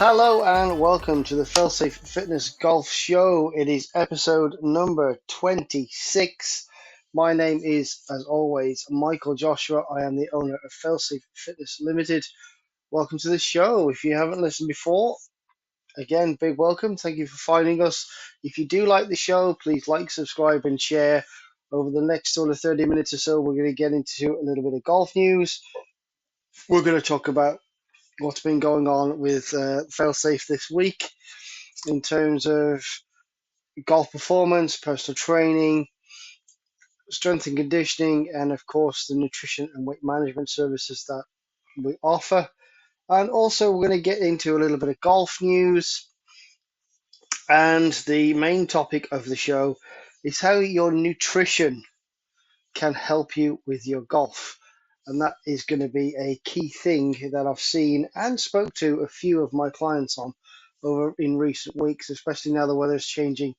Hello and welcome to the Failsafe Fitness Golf Show. It is episode number 26. My name is, as always, Michael Joshua. I am the owner of Failsafe Fitness Limited. Welcome to the show. If you haven't listened before, again, big welcome. Thank you for finding us. If you do like the show, please like, subscribe, and share. Over the next sort of 30 minutes or so, we're going to get into a little bit of golf news. We're going to talk about what's been going on with Failsafe this week in terms of golf performance, personal training, strength and conditioning, and of course the nutrition and weight management services that we offer. And also we're going to get into a little bit of golf news. And the main topic of the show is how your nutrition can help you with your golf. And that is going to be a key thing that I've seen and spoke to a few of my clients on over in recent weeks, especially now the weather's changing.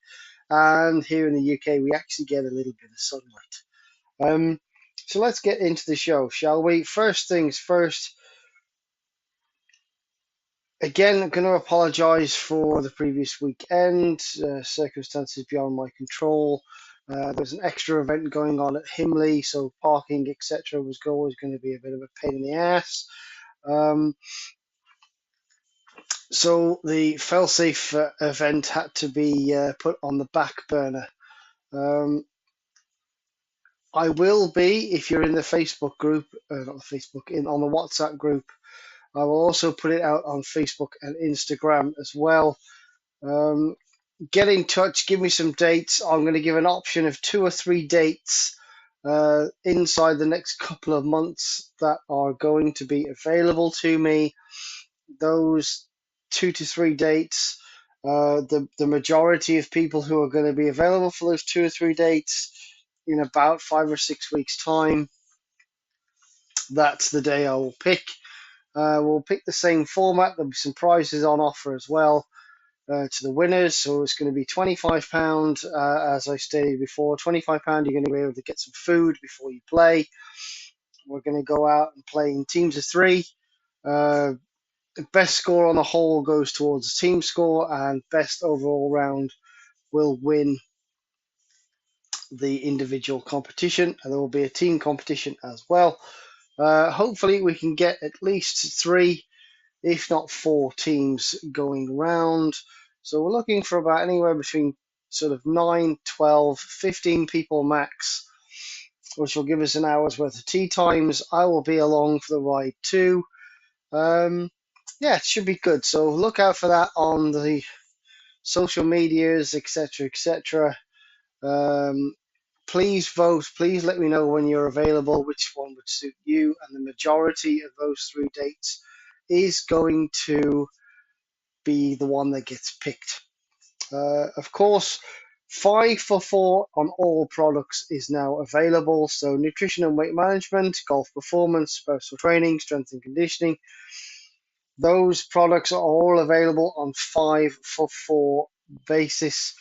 And here in the UK, we actually get a little bit of sunlight. So let's get into the show, shall we? First things first. Again, I'm going to apologise for the previous weekend. Circumstances beyond my control. There's an extra event going on at Himley, so parking, etc., was always going to be a bit of a pain in the ass. So the Failsafe event had to be put on the back burner. I will be, if you're in the Facebook group, not the Facebook, on the WhatsApp group. I will also put it out on Facebook and Instagram as well. Get in touch, give me some dates. I'm going to give an option of 2 or 3 dates inside the next couple of months that are going to be available to me. Those 2 to 3 dates, the majority of people who are going to be available for those 2 or 3 dates in about 5 or 6 weeks' time, that's the day I will pick. We'll pick the same format. There'll be some prizes on offer as well to the winners. So it's going to be £25, as I stated before. £25, you're going to be able to get some food before you play. We're going to go out and play in teams of 3. The best score on the whole goes towards the team score, and best overall round will win the individual competition, and there will be a team competition as well. Hopefully we can get at least 3, if not 4 teams going round. So we're looking for about anywhere between sort of 9, 12, 15 people max, which will give us an hour's worth of tee times. I will be along for the ride too. Yeah, it should be good. So look out for that on the social medias, etc., etc. Please vote. Please let me know when you're available, which one would suit you. And the majority of those 3 dates is going to be the one that gets picked. Of course, 5 for 4 on all products is now available. So nutrition and weight management, golf performance, personal training, strength and conditioning. Those products are all available on 5 for 4 basis.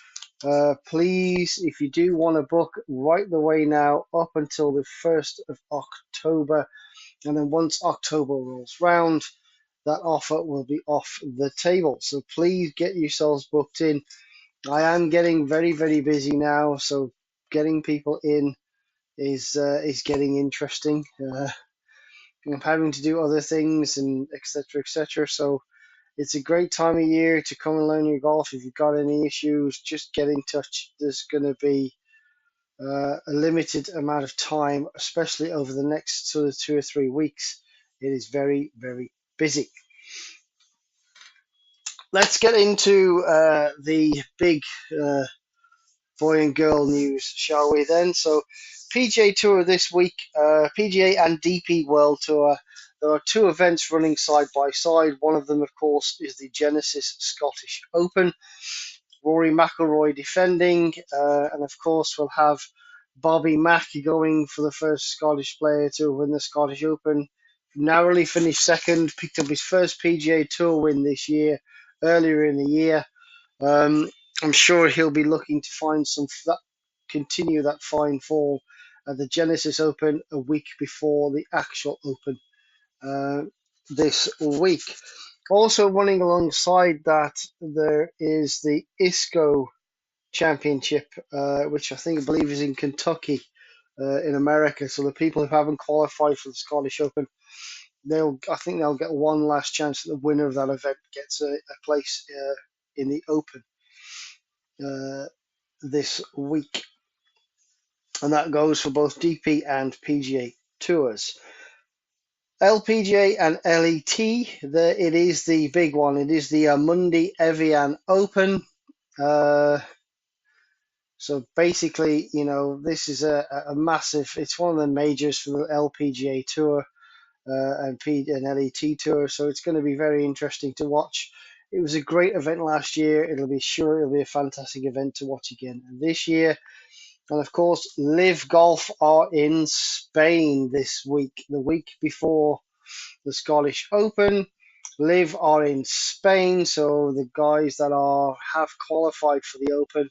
Please, if you do want to book, right the way now up until the 1st of October. And then once October rolls round, that offer will be off the table. So please get yourselves booked in. I am getting very, very busy now, so getting people in is getting interesting. I'm having to do other things and etc. etc. So it's a great time of year to come and learn your golf. If you've got any issues, just get in touch. There's going to be a limited amount of time, especially over the next sort of 2 or 3 weeks. It is very, very busy. Let's get into the big boy and girl news, shall we then? So, PGA Tour this week, PGA and DP World Tour. There are 2 events running side by side. One of them, of course, is the Genesis Scottish Open. Rory McIlroy defending, and of course, we'll have Bobby Mack going for the first Scottish player to win the Scottish Open. Narrowly finished second, picked up his first PGA Tour win this year, earlier in the year. I'm sure he'll be looking to find continue that fine form at the Genesis Open a week before the actual Open this week. Also running alongside that, there is the ISCO Championship, which I believe is in Kentucky, in America. So the people who haven't qualified for the Scottish Open, I think they'll get one last chance that the winner of that event gets a place in the Open uh, this week, and that goes for both DP and PGA tours. LPGA and LET, it is the big one. It is the Mundi Evian Open. So basically, this is a massive. It's one of the majors for the LPGA Tour and LET Tour. So it's going to be very interesting to watch. It was a great event last year. It'll be a fantastic event to watch again this year. And of course, Live Golf are in Spain this week, the week before the Scottish Open. Live are in Spain, so the guys that have qualified for the Open,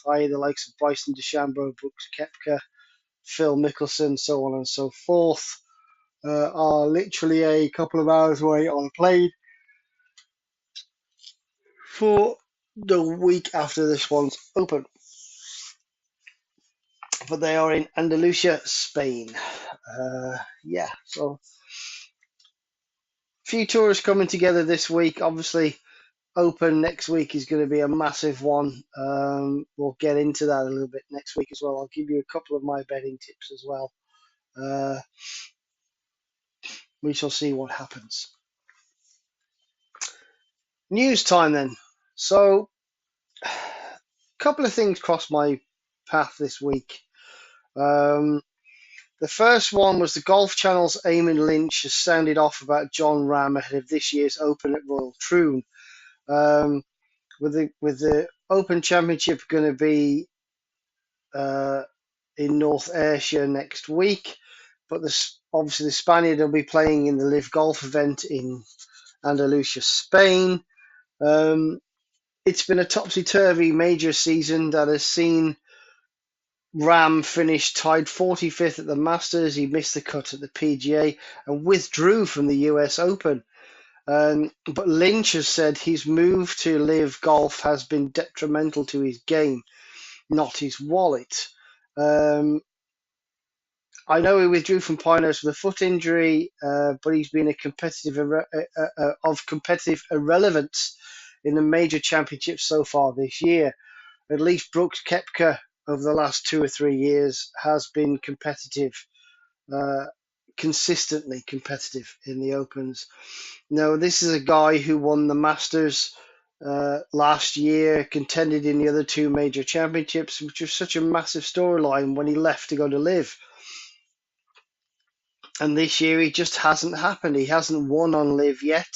i.e. the likes of Bryson DeChambeau, Brooks Koepka, Phil Mickelson, so on and so forth, are literally a couple of hours away on a plane for the week after this one's open. But they are in Andalusia, Spain. So a few tours coming together this week. Obviously, Open next week is going to be a massive one. We'll get into that a little bit next week as well. I'll give you a couple of my betting tips as well. Uh, we shall see what happens. News time then. So, a couple of things crossed my path this week. The first one was the Golf Channel's Eamon Lynch has sounded off about Jon Rahm ahead of this year's Open at Royal Troon. With the Open Championship going to be in North Ayrshire next week, but obviously the Spaniard will be playing in the Live Golf event in Andalusia, Spain. It's been a topsy-turvy major season that has seen Rahm finish tied 45th at the Masters. He missed the cut at the PGA and withdrew from the US Open. But Lynch has said his move to Live Golf has been detrimental to his game, not his wallet. I know he withdrew from Pinehurst with a foot injury, but he's been of competitive irrelevance in the major championships so far this year. At least Brooks Koepka over the last 2 or 3 years has been competitive, uh, consistently competitive in the Opens. No, this is a guy who won the Masters last year, contended in the other two major championships, which was such a massive storyline when he left to go to Live. And this year he just hasn't happened. He hasn't won on Live yet.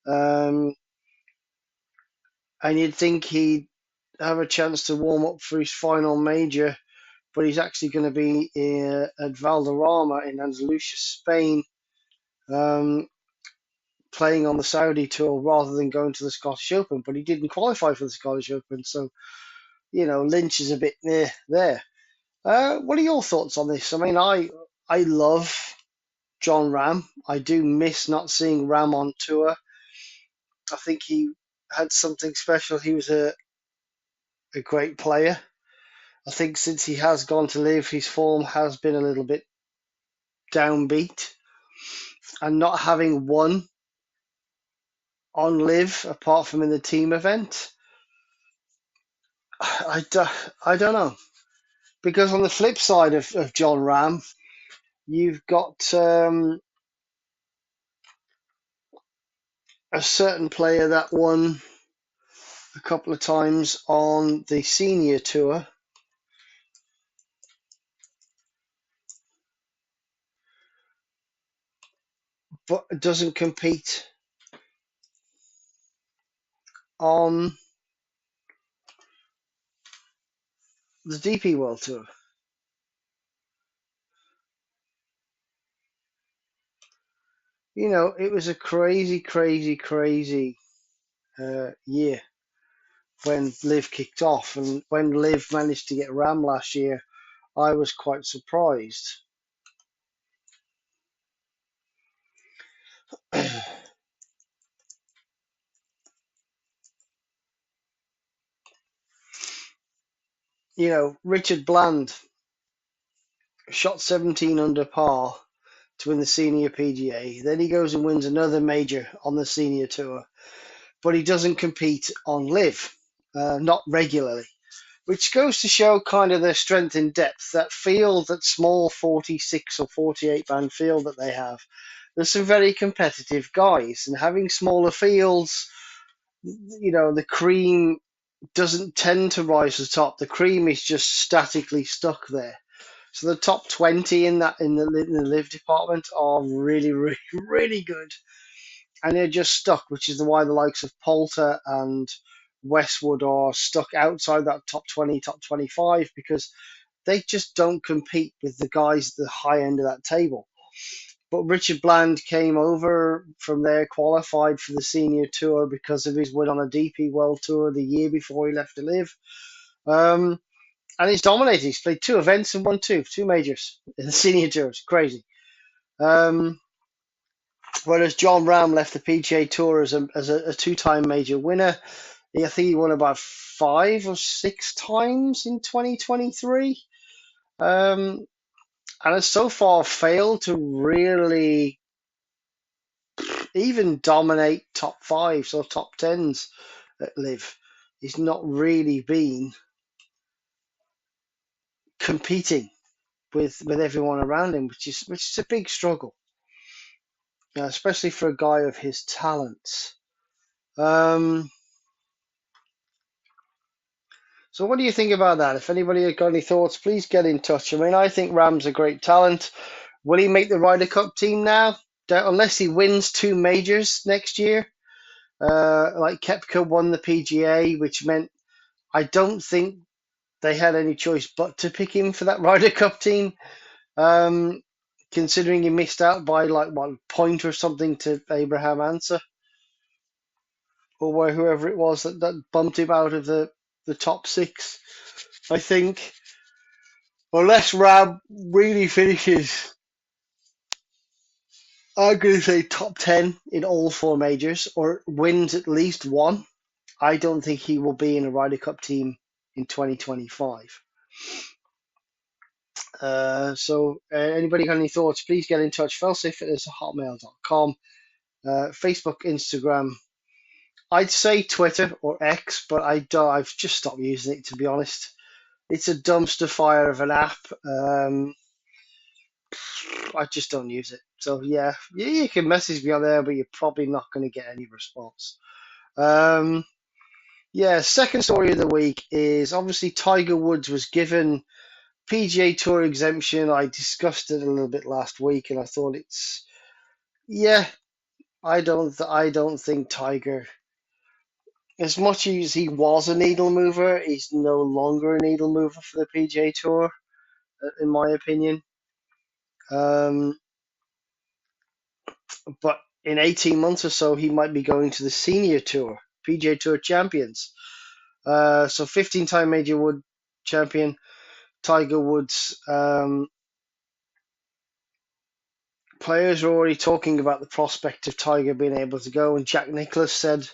And you'd think he'd have a chance to warm up for his final major, but he's actually going to be at Valderrama in Andalusia, Spain, playing on the Saudi tour rather than going to the Scottish Open. But he didn't qualify for the Scottish Open, so Lynch is a bit there. What are your thoughts on this? I mean, I love Jon Rahm. I do miss not seeing Rahm on tour. I think he had something special. He was a great player. I think since he has gone to Live, his form has been a little bit downbeat. And not having won on Live, apart from in the team event, I don't know. Because on the flip side of Jon Rahm, you've got a certain player that won a couple of times on the senior tour, but doesn't compete on the DP World Tour. It was a crazy, crazy, crazy year when Liv kicked off, and when Liv managed to get Ram last year, I was quite surprised. Richard Bland shot 17 under par to win the senior PGA. Then he goes and wins another major on the senior tour, but he doesn't compete on live, not regularly, which goes to show kind of their strength in depth. That field, that small 46 or 48 man field that they have, there's some very competitive guys, and having smaller fields, the cream doesn't tend to rise to the top. The cream is just statically stuck there. So the top 20 in the live department are really, really, really good, and they're just stuck, which is why the likes of Poulter and Westwood are stuck outside that top 20, top 25, because they just don't compete with the guys at the high end of that table. But Richard Bland came over from there, qualified for the senior tour because of his win on a DP World Tour the year before he left to live. And he's dominated. He's played two events and won two majors in the senior tour. It's crazy. Um, Whereas John Ram left the PGA Tour as a two-time major winner. I think he won about 5 or 6 times in 2023. And has so far failed to really even dominate top fives or top tens at live. He's not really been competing with everyone around him, which is a big struggle, especially for a guy of his talents. Um, so what do you think about that? If anybody has got any thoughts, please get in touch. I mean, I think Ram's a great talent. Will he make the Ryder Cup team now? Unless he wins two majors next year. Like Koepka won the PGA, which meant I don't think they had any choice but to pick him for that Ryder Cup team. Considering he missed out by like 1 point or something to Abraham Answer, or whoever it was that bumped him out of the top six. I think unless Rab really finishes, I'm going to say top 10 in all four majors or wins at least one, I don't think he will be in a Ryder Cup team in 2025. Anybody got any thoughts, please get in touch. Failsafe@hotmail.com. Facebook, Instagram. I'd say Twitter or X, but I've just stopped using it, to be honest. It's a dumpster fire of an app. I just don't use it. So yeah, you can message me on there, but you're probably not going to get any response. Second story of the week is obviously Tiger Woods was given PGA Tour exemption. I discussed it a little bit last week, and I thought I don't think Tiger, as much as he was a needle mover, he's no longer a needle mover for the PGA Tour, in my opinion. But in 18 months or so, he might be going to the senior tour, PGA Tour champions. So 15-time Major Wood champion, Tiger Woods. Players are already talking about the prospect of Tiger being able to go, and Jack Nicklaus said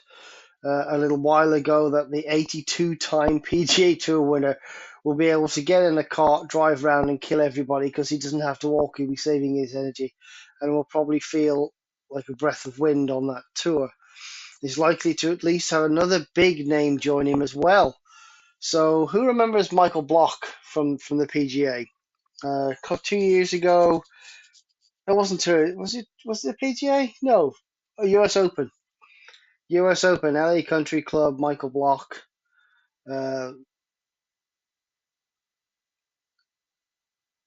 a little while ago that the 82-time PGA Tour winner will be able to get in a cart, drive around, and kill everybody because he doesn't have to walk. He'll be saving his energy, and will probably feel like a breath of wind on that tour. He's likely to at least have another big name join him as well. So, who remembers Michael Block from the PGA? 2 years ago, it wasn't tour. Was it the PGA? No, US Open. US Open, LA Country Club. Michael Block uh,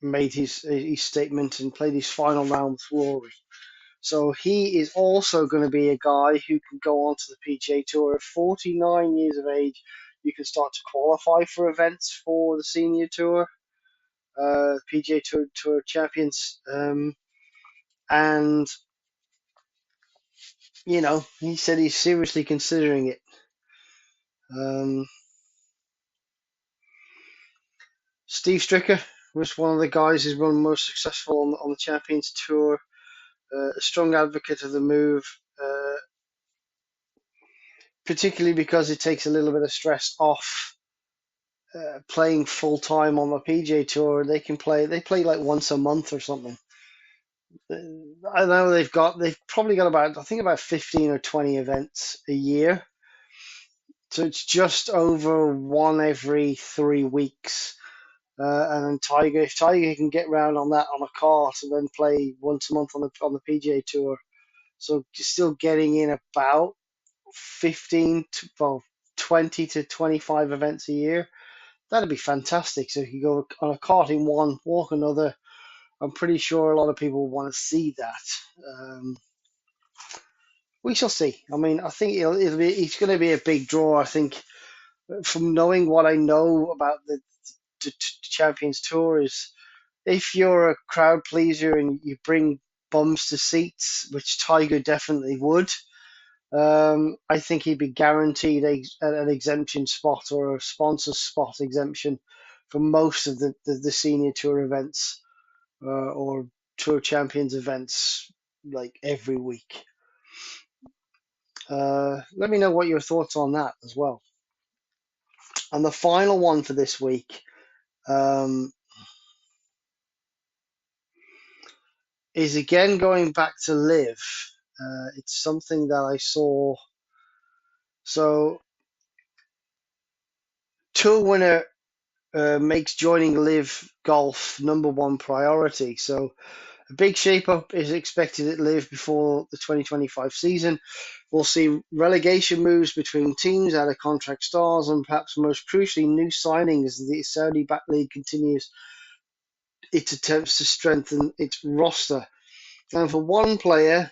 made his statement and played his final round with Rory. So he is also going to be a guy who can go on to the PGA Tour at 49 years of age. You can start to qualify for events for the Senior Tour, PGA Tour Champions, and he said he's seriously considering it. Steve Stricker was one of the guys who's run most successful on the Champions Tour. A strong advocate of the move, particularly because it takes a little bit of stress off playing full time on the PGA Tour. They play like once a month or something. I know they've probably got about, I think about 15 or 20 events a year. So it's just over one every 3 weeks. And then if Tiger can get round on that on a cart and then play once a month on the PGA Tour, so you're still getting in about 15 to, well, 20 to 25 events a year. That'd be fantastic. So if you go on a cart in one, walk another, I'm pretty sure a lot of people want to see that. We shall see. I mean, I think it's going to be a big draw. I think from knowing what I know about the Champions Tour is if you're a crowd pleaser and you bring bums to seats, which Tiger definitely would, I think he'd be guaranteed an exemption spot or a sponsor spot exemption for most of the senior tour events or tour champions events like every week. Let me know what your thoughts on that as well. And the final one for this week um, is again going back to Live. It's something that I saw. So, tour winner makes joining Live Golf number one priority. So, a big shape-up is expected at Live before the 2025 season. We'll see relegation moves between teams, out-of-contract stars, and perhaps most crucially, new signings as the Saudi-backed league continues its attempts to strengthen its roster. And for one player,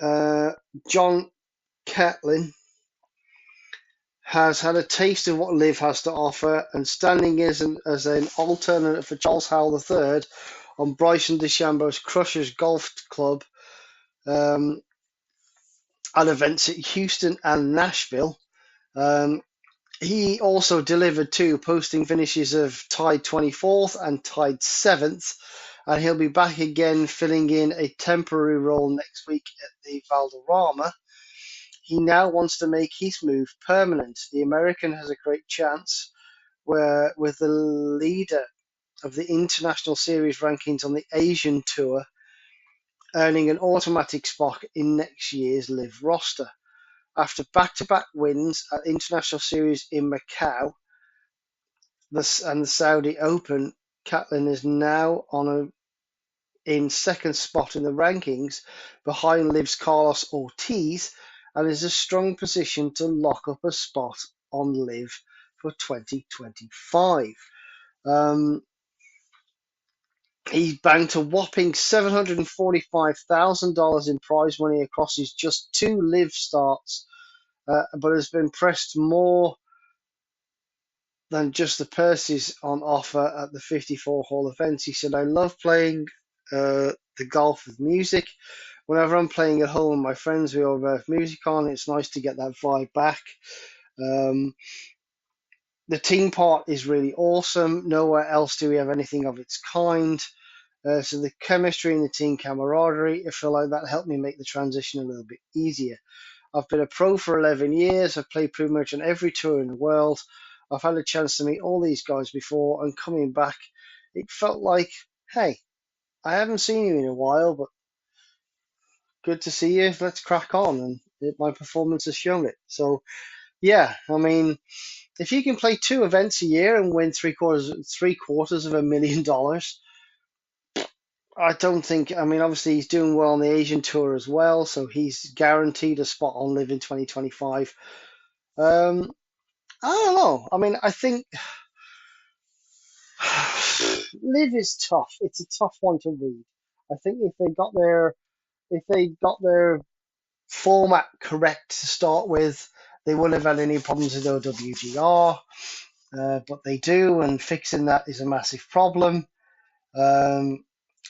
uh, John Catlin has had a taste of what Live has to offer and standing as an alternative for Charles Howell III on Bryson DeChambeau's Crushers Golf Club um, at events at Houston and Nashville. Um, he also delivered two, posting finishes of tied 24th and tied 7th, and he'll be back again filling in a temporary role next week at the Valderrama. He now wants to make his move permanent. The American has a great chance where with the leader of the International Series rankings on the Asian Tour earning an automatic spot in next year's Live roster. After back-to-back wins at International Series in Macau and the Saudi Open, Catlin is now in second spot in the rankings behind Liv's Carlos Ortiz and is in a strong position to lock up a spot on Live for 2025. He banked a whopping $745,000 in prize money across his just two Live starts, but has been pressed more than just the purses on offer at the 54-hole events. He said, I love playing the golf with music. Whenever I'm playing at home with my friends, we all have music on. It's nice to get that vibe back. Um, the team part is really awesome. Nowhere else do we have anything of its kind. So the chemistry and the team camaraderie, I feel like that helped me make the transition a little bit easier. I've been a pro for 11 years. I've played pretty much on every tour in the world. I've had a chance to meet all these guys before, and coming back, it felt like, hey, I haven't seen you in a while, but good to see you. Let's crack on. And my performance has shown it. So, yeah, I mean, if you can play two events a year and win three quarters of $1 million, I don't think. I mean, obviously he's doing well on the Asian tour as well, so he's guaranteed a spot on Live in 2025. Um, I don't know. I mean, I think Live is tough. It's a tough one to read. I think if they got their format correct to start with, they wouldn't have had any problems with OWGR. But they do, and fixing that is a massive problem. Um,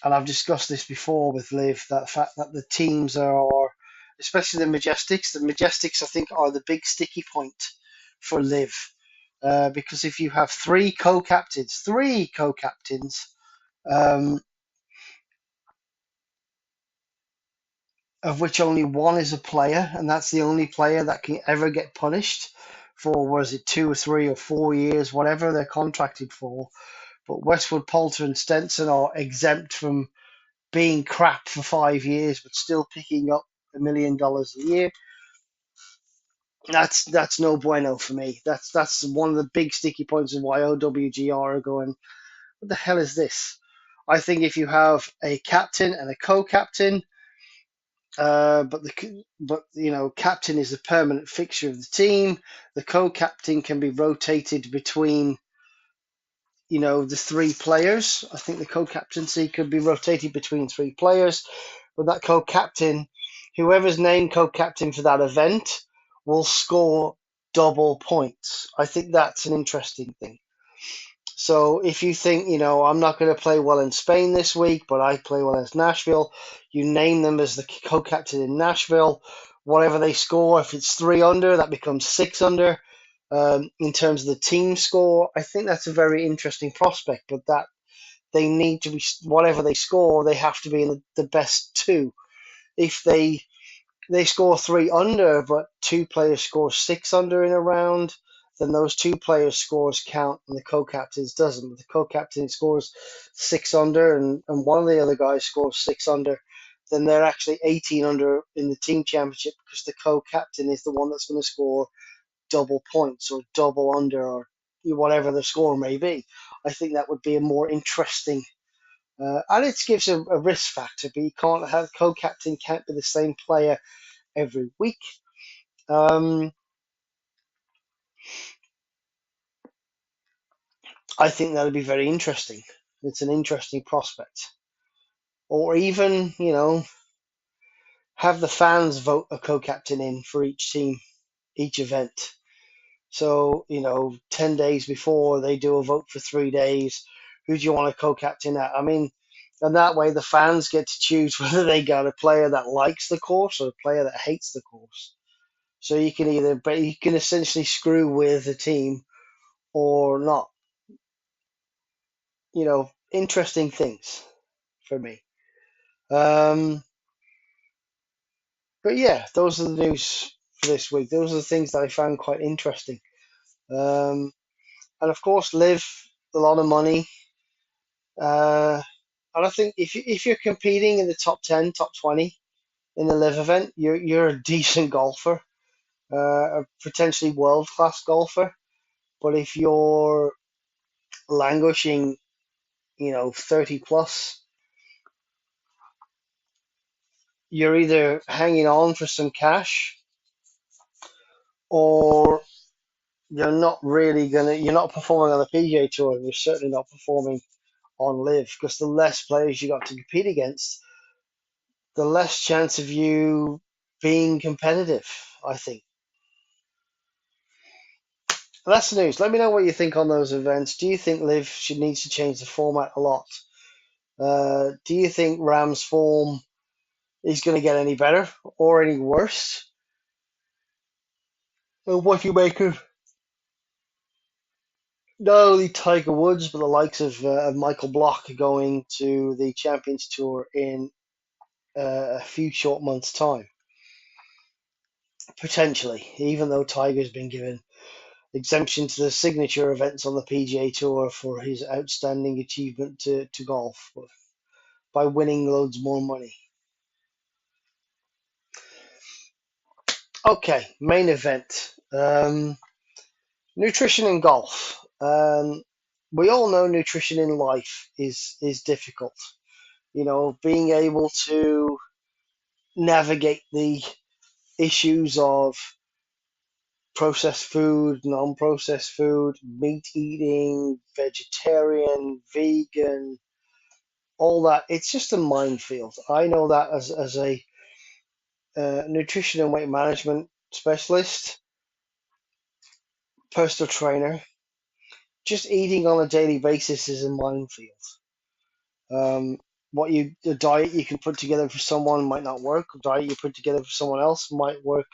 and I've discussed this before with Liv, that fact that the teams are, especially the Majestics, I think, are the big sticky point for Liv. Because if you have three co-captains, um, of which only one is a player, and that's the only player that can ever get punished for, was it 2 or 3 or 4 years, whatever they're contracted for. But Westwood, Poulter, and Stenson are exempt from being crap for 5 years, but still picking up $1 million a year. That's no bueno for me. That's one of the big sticky points of why OWGR are going, what the hell is this? I think if you have a captain and a co-captain, but captain is a permanent fixture of the team. The co-captain can be rotated between the three players. I think the co-captaincy could be rotated between three players, but that co-captain, whoever's named co-captain for that event, will score double points. I think that's an interesting thing. So if you think, I'm not going to play well in Spain this week, but I play well in Nashville, you name them as the co-captain in Nashville. Whatever they score, if it's 3 under, that becomes 6 under. In terms of the team score, I think that's a very interesting prospect, but that they need to be, whatever they score, they have to be in the best two. If they score 3 under, but two players score 6 under in a round, then those two players' scores count and the co-captain's doesn't. But the co-captain scores 6 under and one of the other guys scores 6 under, then they're actually 18 under in the team championship because the co-captain is the one that's going to score double points or double under or whatever the score may be. I think that would be a more interesting, and it gives a risk factor, but you can't have co-captain can't be the same player every week. Um, I think that'll be very interesting. It's an interesting prospect. Or even, have the fans vote a co-captain in for each team, each event. So, 10 days before they do a vote for 3 days, who do you want a co-captain at? I mean, and that way the fans get to choose whether they got a player that likes the course or a player that hates the course. So you can essentially screw with the team or not. Interesting things for me. Um, but yeah, those are the news for this week. Those are the things that I found quite interesting. Um, and of course, Liv, a lot of money. Uh, and I think if you're competing in the top 10, top 20 in the Live event, you're a decent golfer, a potentially world class golfer. But if you're languishing, 30 plus, you're either hanging on for some cash or you're not performing on the PGA Tour, and you're certainly not performing on Live, because the less players you got to compete against, the less chance of you being competitive, I think. That's the news. Let me know what you think on those events. Do you think Live should needs to change the format a lot? Do you think Ram's form is going to get any better or any worse? And what do you make of not only Tiger Woods, but the likes of Michael Block going to the Champions Tour in a few short months' time? Potentially, even though Tiger's been given exemption to the signature events on the PGA Tour for his outstanding achievement to golf by winning loads more money. Okay, main event. Nutrition in golf. We all know nutrition in life is difficult. Being able to navigate the issues of processed food, non-processed food, meat eating, vegetarian, vegan, all that. It's just a minefield. I know that as a nutrition and weight management specialist, personal trainer, just eating on a daily basis is a minefield. Um, the diet you can put together for someone might not work. The diet you put together for someone else might work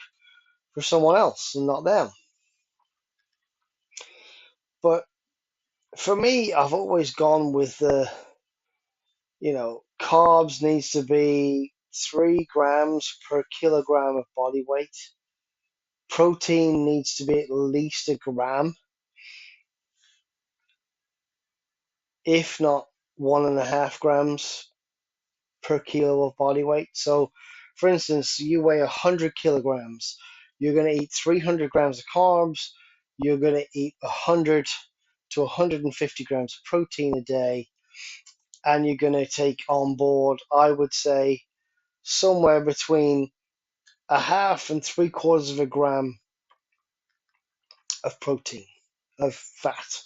for someone else and not them. But for me, I've always gone with carbs needs to be 3 grams per kilogram of body weight protein needs to be at least a gram, if not 1.5 grams per kilo of body weight. So, for instance, you weigh 100 kilograms, you're going to eat 300 grams of carbs, you're going to eat 100 to 150 grams of protein a day, and you're going to take on board, I would say, somewhere between a half and 3/4 of a gram of protein, of fat.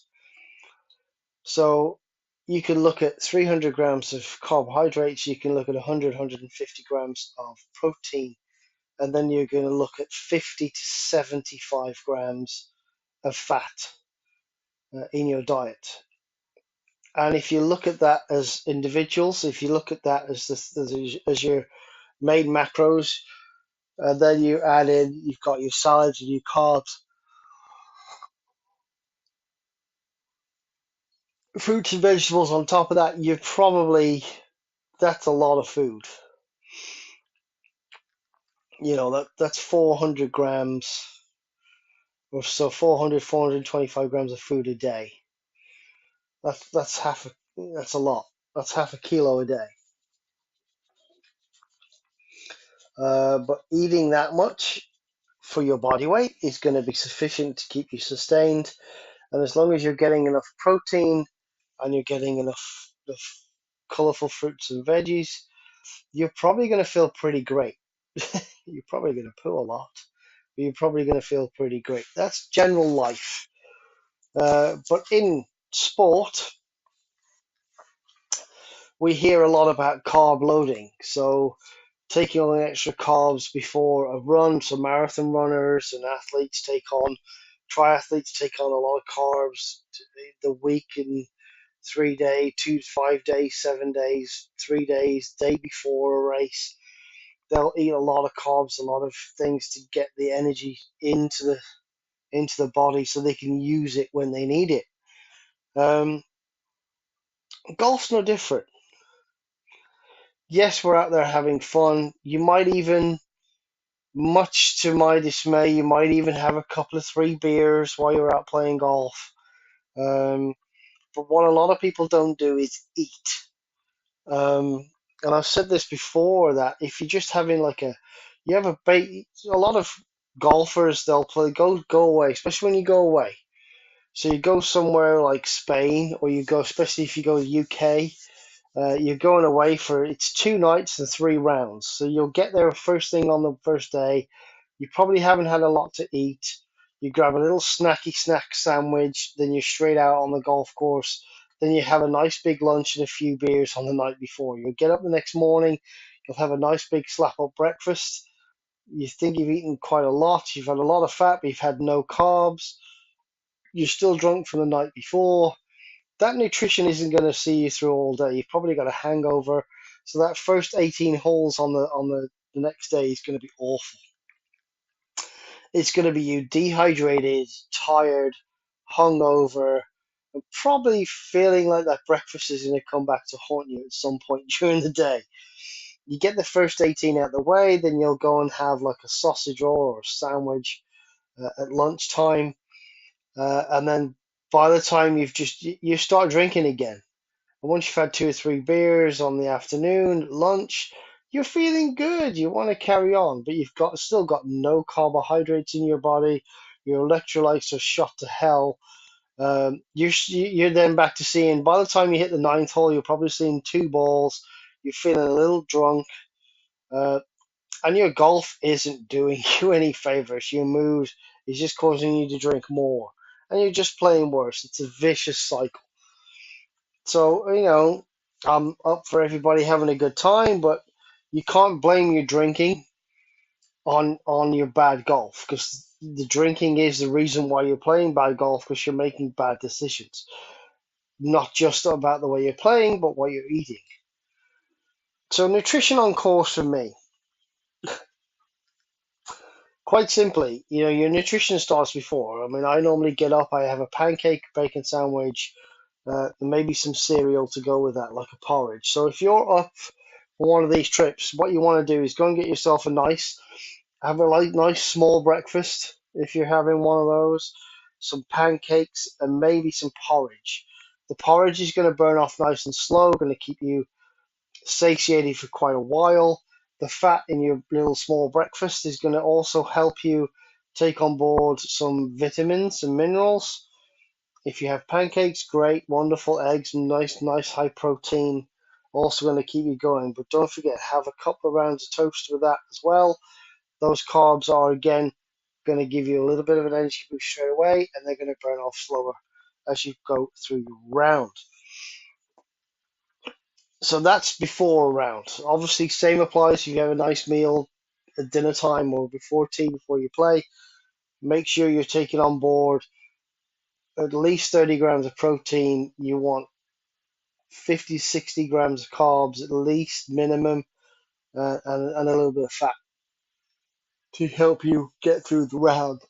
So you can look at 300 grams of carbohydrates, you can look at 100, 150 grams of protein, and then you're going to look at 50 to 75 grams of fat in your diet. And if you look at that as individuals, if you look at that as your main macros, then you add in, you've got your salads and your carbs, fruits and vegetables on top of that, that's a lot of food. That's 400 grams or so, 400, 425 grams of food a day. That's a lot. That's half a kilo a day. But eating that much for your body weight is going to be sufficient to keep you sustained. And as long as you're getting enough protein and you're getting enough colorful fruits and veggies, you're probably going to feel pretty great. You're probably going to poo a lot, but you're probably going to feel pretty great. That's general life. But in sport, we hear a lot about carb loading. So taking on extra carbs before a run. So marathon runners and triathletes take on a lot of carbs the week in 3 days, 2 to 5 days, 7 days, 3 days, day before a race. They'll eat a lot of carbs, a lot of things to get the energy into the body so they can use it when they need it. Um, Golf's no different. Yes, we're out there having fun. You might even, much to my dismay, you might even have a couple of 3 beers while you're out playing golf. Um, but what a lot of people don't do is eat. And I've said this before, that if you're just having a lot of golfers, they'll go away, especially when you go away. So you go somewhere like Spain, or especially if you go to the UK, you're going away it's 2 nights and 3 rounds. So you'll get there first thing on the first day. You probably haven't had a lot to eat. You grab a little snack sandwich, then you're straight out on the golf course. Then you have a nice big lunch and a few beers on the night before. You'll get up the next morning, you'll have a nice big slap up breakfast. You think you've eaten quite a lot, you've had a lot of fat, but you've had no carbs. You're still drunk from the night before. That nutrition isn't going to see you through all day. You've probably got a hangover. So that first 18 holes on the next day is going to be awful. It's going to be you dehydrated, tired, hungover, and probably feeling like that breakfast is going to come back to haunt you at some point during the day. You get the first 18 out of the way, then you'll go and have like a sausage roll or a sandwich at lunchtime. And then by the time you start drinking again. And once you've had 2 or 3 beers on the afternoon, lunch, you're feeling good. You want to carry on, but still got no carbohydrates in your body. Your electrolytes are shot to hell. You're then back to seeing, by the time you hit the ninth hole, you're probably seeing 2 balls. You're feeling a little drunk. Uh, and your golf isn't doing you any favors. Your moves is just causing you to drink more. And you're just playing worse. It's a vicious cycle. So, I'm up for everybody having a good time, but you can't blame your drinking on your bad golf, because the drinking is the reason why you're playing bad golf, because you're making bad decisions. Not just about the way you're playing, but what you're eating. So, nutrition on course for me. Quite simply, your nutrition starts before. I mean, I normally get up, I have a pancake, bacon sandwich, and maybe some cereal to go with that, like a porridge. So if you're up for one of these trips, what you want to do is go and get yourself a nice Have a nice small breakfast if you're having one of those. Some pancakes and maybe some porridge. The porridge is going to burn off nice and slow, going to keep you satiated for quite a while. The fat in your little small breakfast is going to also help you take on board some vitamins and minerals. If you have pancakes, great, wonderful eggs, nice high protein, also going to keep you going. But don't forget, have a couple of rounds of toast with that as well. Those carbs are again going to give you a little bit of an energy boost straight away, and they're going to burn off slower as you go through your round. So that's before a round. Obviously, same applies if you have a nice meal at dinner time or before tea, before you play. Make sure you're taking on board at least 30 grams of protein. You want 50, 60 grams of carbs at least minimum, and a little bit of fat to help you get through the round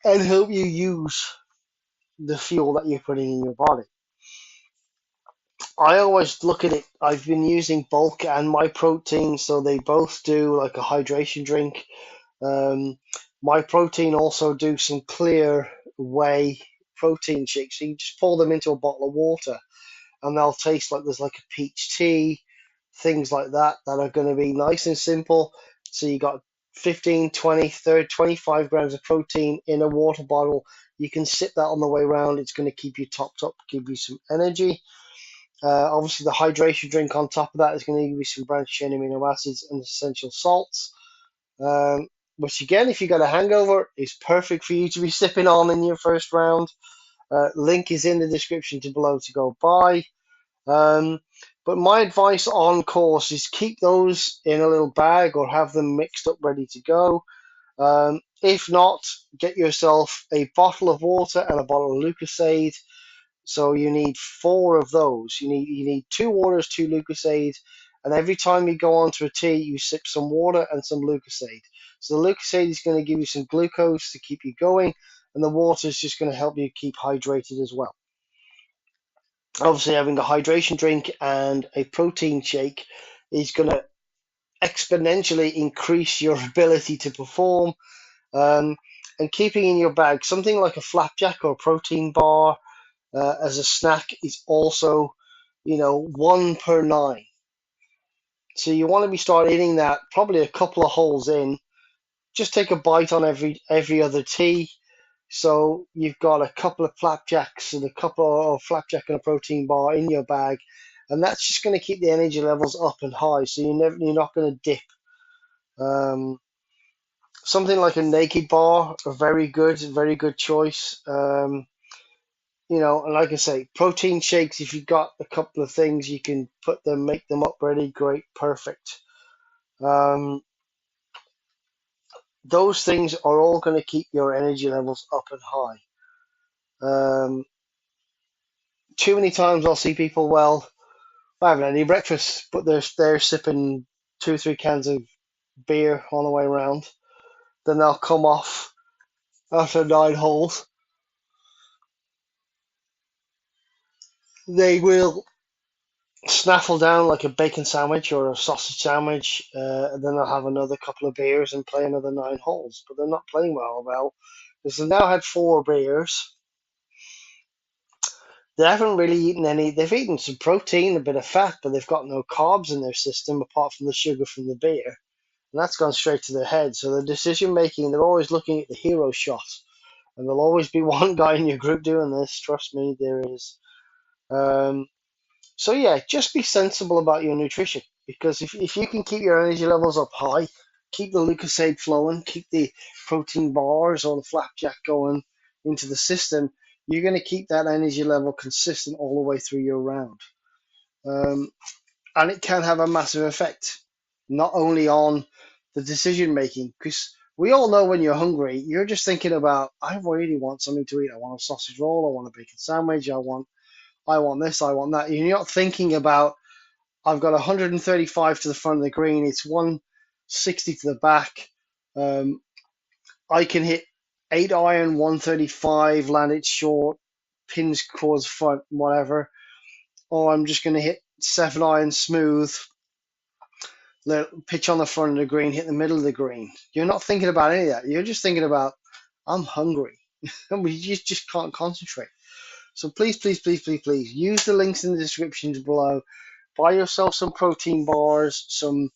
and help you use the fuel that you're putting in your body. I always look at it. I've been using bulk and my protein, so they both do like a hydration drink. My protein also do some clear whey protein shakes. So you just pour them into a bottle of water, and they'll taste like there's like a peach tea, things like that are going to be nice and simple. So you got 15, 20, 30, 25 grams of protein in a water bottle. You can sip that on the way around. It's going to keep you topped up, give you some energy. Obviously, the hydration drink on top of that is going to give you some branched chain amino acids and essential salts. Which again, if you got a hangover, is perfect for you to be sipping on in your first round. Link is in the description to below to go buy. But my advice on course is keep those in a little bag or have them mixed up ready to go. If not, get yourself a bottle of water and a bottle of Lucasade. So you need four of those. You need two waters, two Lucasade, and every time you go onto a tea, you sip some water and some Lucasade. So the Lucasade is going to give you some glucose to keep you going, and the water is just going to help you keep hydrated as well. Obviously, having a hydration drink and a protein shake is going to exponentially increase your ability to perform. Um, and keeping in your bag something like a flapjack or a protein bar as a snack is also, 1 per 9. So you want to be start eating that probably a couple of holes in. Just take a bite on every other tea. So you've got a couple of flapjacks and a couple of flapjack and a protein bar in your bag, and that's just going to keep the energy levels up and high. So you're not going to dip. Um, Something like a naked bar, a very good choice. And like I say, protein shakes, if you've got a couple of things, you can make them up ready, great, perfect. Um, those things are all going to keep your energy levels up and high. Too many times I'll see people, well, I haven't had any breakfast, but they're sipping 2 or 3 cans of beer on the way around. Then they'll come off after 9 holes. They will snaffle down like a bacon sandwich or a sausage sandwich, and then they'll have another couple of beers and play another 9 holes. But they're not playing well, because they've now had 4 beers. They haven't really eaten any. They've eaten some protein, a bit of fat, but they've got no carbs in their system apart from the sugar from the beer, and that's gone straight to their head. So the decision making, they're always looking at the hero shot, and there'll always be one guy in your group doing this. Trust me, there is. Um, So yeah, just be sensible about your nutrition, because if you can keep your energy levels up high, keep the Lucasade flowing, keep the protein bars or the flapjack going into the system, you're going to keep that energy level consistent all the way through your round. Um, and it can have a massive effect, not only on the decision making, because we all know when you're hungry, you're just thinking about, I really want something to eat. I want a sausage roll, I want a bacon sandwich, I want this, I want that. You're not thinking about, I've got 135 to the front of the green, it's 160 to the back. I can hit 8 iron, 135, land it short, pins towards front, whatever. Or I'm just going to hit 7 iron smooth, pitch on the front of the green, hit the middle of the green. You're not thinking about any of that. You're just thinking about, I'm hungry. And we just can't concentrate. So please, please, please, please, please use the links in the descriptions below. Buy yourself some protein bars, some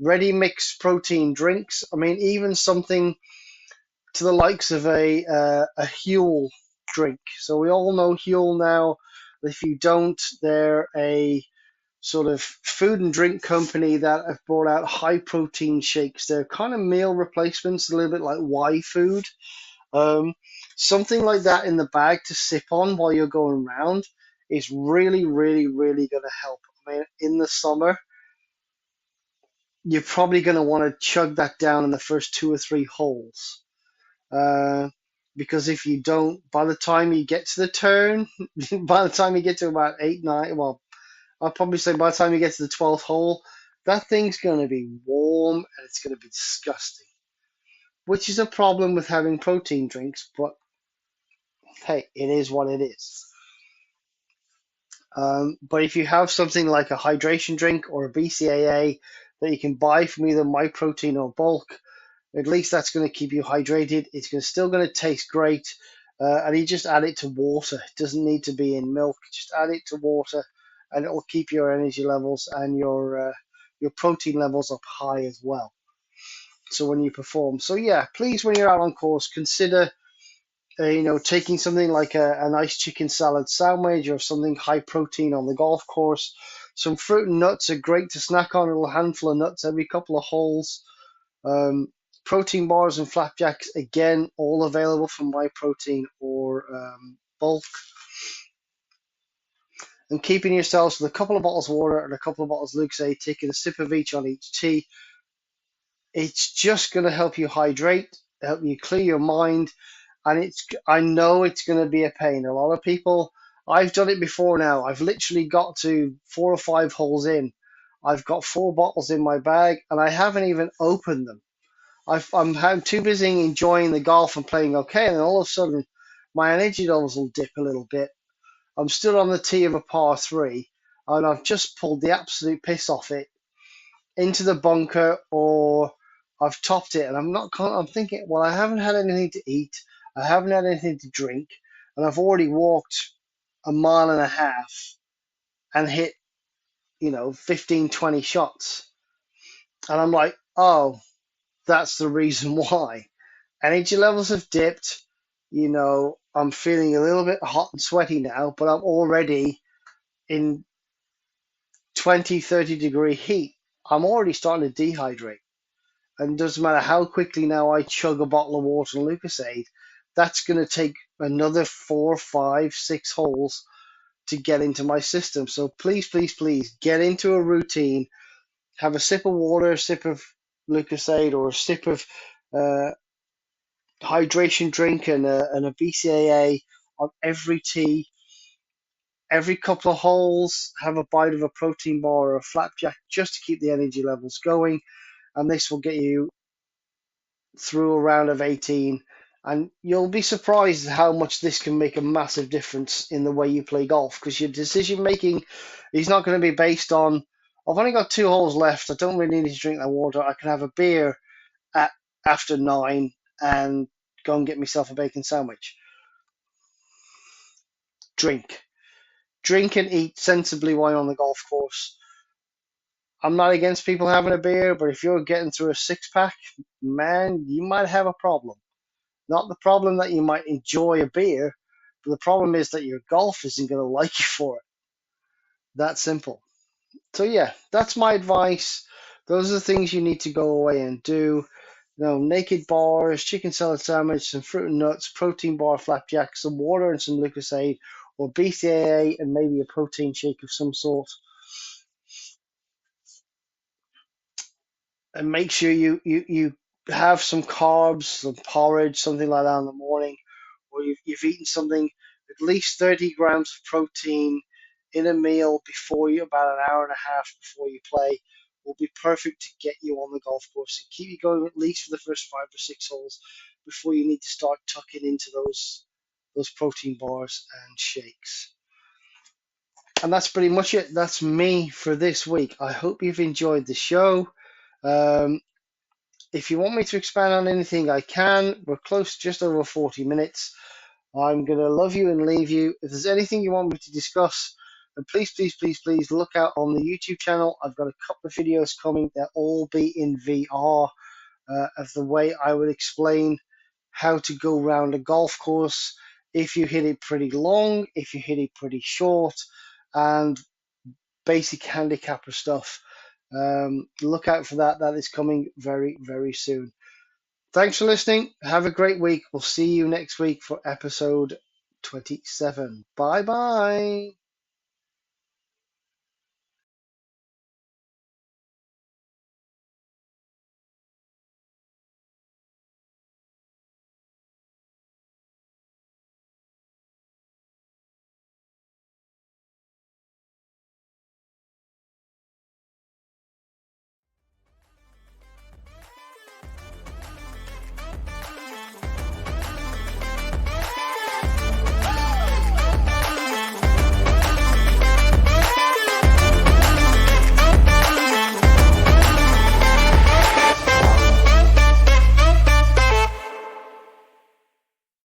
ready mix protein drinks. I mean, even something to the likes of a Huel drink. So we all know Huel now. If you don't, they're a sort of food and drink company that have brought out high protein shakes. They're kind of meal replacements, a little bit like Y food. Um, Something like that in the bag to sip on while you're going around is really, really, really going to help. I mean, in the summer, you're probably going to want to chug that down in the first two or three holes. Uh, because if you don't, by the time you get to the turn, by the time you get to about eight, nine, well, I'll probably say by the time you get to the 12th hole, that thing's going to be warm and it's going to be disgusting, which is a problem with having protein drinks, but hey, it is what it is. But if you have something like a hydration drink or a BCAA that you can buy from either MyProtein or bulk, at least that's going to keep you hydrated. It's still going to taste great. And you just add it to water. It doesn't need to be in milk. Just add it to water, and it will keep your energy levels and your protein levels up high as well. So when you perform, so yeah, please when you're out on course, consider taking something like a nice chicken salad sandwich or something high protein on the golf course. Some fruit and nuts are great to snack on, a little handful of nuts every couple of holes. Um, Protein bars and flapjacks, again, all available from MyProtein or bulk. And keeping yourselves with a couple of bottles of water and a couple of bottles of Lucozade, taking a sip of each on each tee. It's just going to help you hydrate, help you clear your mind, and I know it's going to be a pain. A lot of people, I've done it before now. I've literally got to 4 or 5 holes in. I've got 4 bottles in my bag, and I haven't even opened them. I'm too busy enjoying the golf and playing okay, and then all of a sudden my energy levels will dip a little bit. I'm still on the tee of a par three, and I've just pulled the absolute piss off it into the bunker, or I've topped it, and I'm thinking, well, I haven't had anything to eat, I haven't had anything to drink, and I've already walked a mile and a half and hit 15, 20 shots, and I'm like, oh, that's the reason why. Energy levels have dipped. I'm feeling a little bit hot and sweaty now, but I'm already in 20, 30-degree heat. I'm already starting to dehydrate. And it doesn't matter how quickly now I chug a bottle of water and Lucozade, that's going to take another 4, 5, 6 holes to get into my system. So please, please, please get into a routine. Have a sip of water, a sip of Lucozade, or a sip of uh, hydration drink and a BCAA on every tee. Every couple of holes, have a bite of a protein bar or a flapjack just to keep the energy levels going. And this will get you through a round of 18. And you'll be surprised how much this can make a massive difference in the way you play golf, because your decision making is not going to be based on, I've only got 2 holes left. I don't really need to drink that water. I can have a beer at after 9 and go and get myself a bacon sandwich. Drink. Drink and eat sensibly while you're on the golf course. I'm not against people having a beer, but if you're getting through a 6 pack, man, you might have a problem. Not the problem that you might enjoy a beer, but the problem is that your golf isn't going to like you for it. That simple. So yeah, that's my advice. Those are the things you need to go away and do. Naked bars, chicken salad sandwich, some fruit and nuts, protein bar, flapjack, some water and some Lucozade, or BCAA and maybe a protein shake of some sort. And make sure you have some carbs, some porridge, something like that in the morning, or you've eaten something, at least 30 grams of protein in a meal before you, about an hour and a half before you play, will be perfect to get you on the golf course and keep you going at least for the first 5 or 6 holes before you need to start tucking into those protein bars and shakes. And that's pretty much it. That's me for this week. I hope you've enjoyed the show. Um, if you want me to expand on anything, I can. We're close, just over 40 minutes. I'm going to love you and leave you. If there's anything you want me to discuss, then please, please, please, please look out on the YouTube channel. I've got a couple of videos coming. They'll all be in VR of the way I would explain how to go around a golf course if you hit it pretty long, if you hit it pretty short, and basic handicapper stuff. Look out for that. That is coming very, very soon. Thanks for listening. Have a great week. We'll see you next week for episode 27. Bye bye.